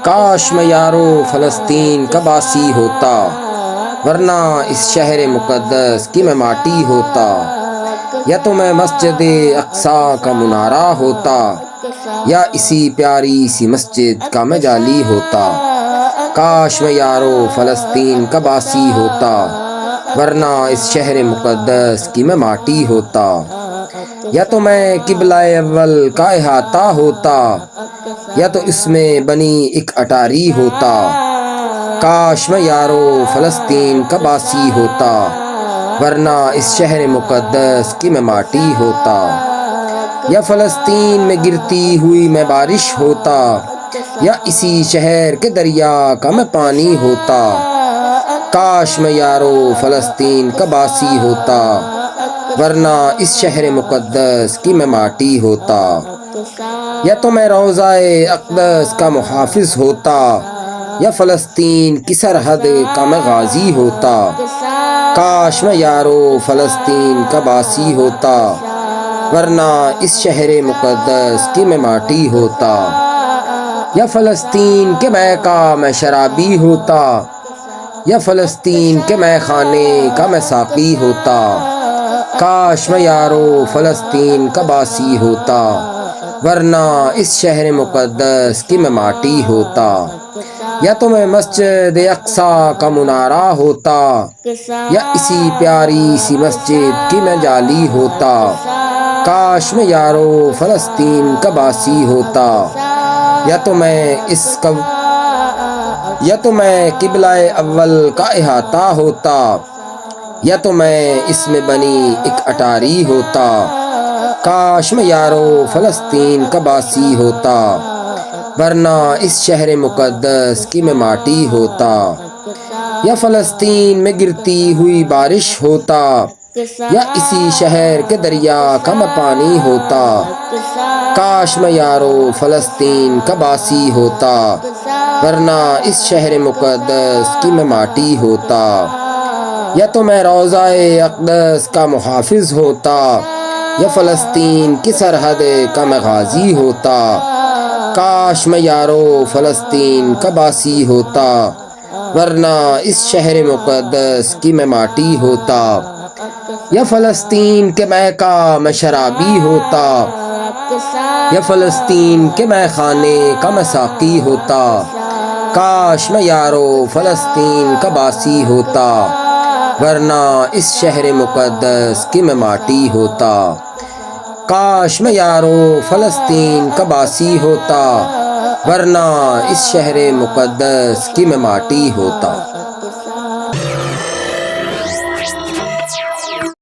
کاش میں یارو فلسطین کا باسی ہوتا، ورنہ اس شہر مقدس کی میں ماٹی ہوتا، یا تو میں مسجد اقصیٰ کا منارہ ہوتا، یا اسی پیاری سی مسجد کا میں جالی ہوتا۔ کاش میں یارو فلسطین کا باسی ہوتا، ورنہ اس شہر مقدس کی میں ماٹی ہوتا، یا تو میں قبلہ اول کا احاطہ ہوتا، یا تو اس میں بنی ایک اٹاری ہوتا۔ کاش میں یارو فلسطین کا باسی ہوتا، ورنہ اس شہر مقدس کی میں ماٹی ہوتا، یا فلسطین میں گرتی ہوئی میں بارش ہوتا، یا اسی شہر کے دریا کا میں پانی ہوتا۔ کاش میں یارو فلسطین کا باسی ہوتا، ورنہ اس شہر مقدس کی میں ماٹی ہوتا، یا تو میں روضہ اقدس کا محافظ ہوتا، یا فلسطین کی سرحد کا میں غازی ہوتا۔ کاش میں یارو فلسطین کا باسی ہوتا، ورنہ اس شہر مقدس کی میں ماٹی ہوتا، یا فلسطین کے مے کا میں شرابی ہوتا، یا فلسطین کے مے خانے کا میں ساقی ہوتا۔ کاش میں یارو فلسطین کا باسی ہوتا، ورنہ اس شہر مقدس کی میں ماٹی ہوتا، یا تو میں مسجد اقصیٰ کا منارہ ہوتا، یا اسی پیاری سی مسجد کی میں جالی ہوتا۔ کاش میں یارو فلسطین کا باسی ہوتا، یا تو میں قبلہ اول کا احاطہ ہوتا، یا تو میں اس میں بنی ایک اٹاری ہوتا۔ کاش میں یارو فلسطین کا باسی ہوتا، ورنہ اس شہر مقدس کی میں ماٹی ہوتا، یا فلسطین میں گرتی ہوئی بارش ہوتا، یا اسی شہر کے دریا کا میں پانی ہوتا۔ کاش میں یارو فلسطین کا باسی ہوتا، ورنہ اس شہر مقدس کی میں ماٹی ہوتا، یا تو میں روضہ اقدس کا محافظ ہوتا، یا فلسطین کی سرحد کا میں غازی ہوتا۔ کاش میں یارو فلسطین کا باسی ہوتا، ورنہ اس شہر مقدس کی میں ماٹی ہوتا، یا فلسطین کے مے کا میں شرابی ہوتا، یا فلسطین کے مے خانے کا میں ساقی ہوتا۔ کاش میں یارو فلسطین کا باسی ہوتا، ورنہ اس شہر مقدس کی میں ماٹی ہوتا۔ کاش میں یارو فلسطین کا باسی ہوتا، ورنہ اس شہر مقدس کی میں ماٹی ہوتا۔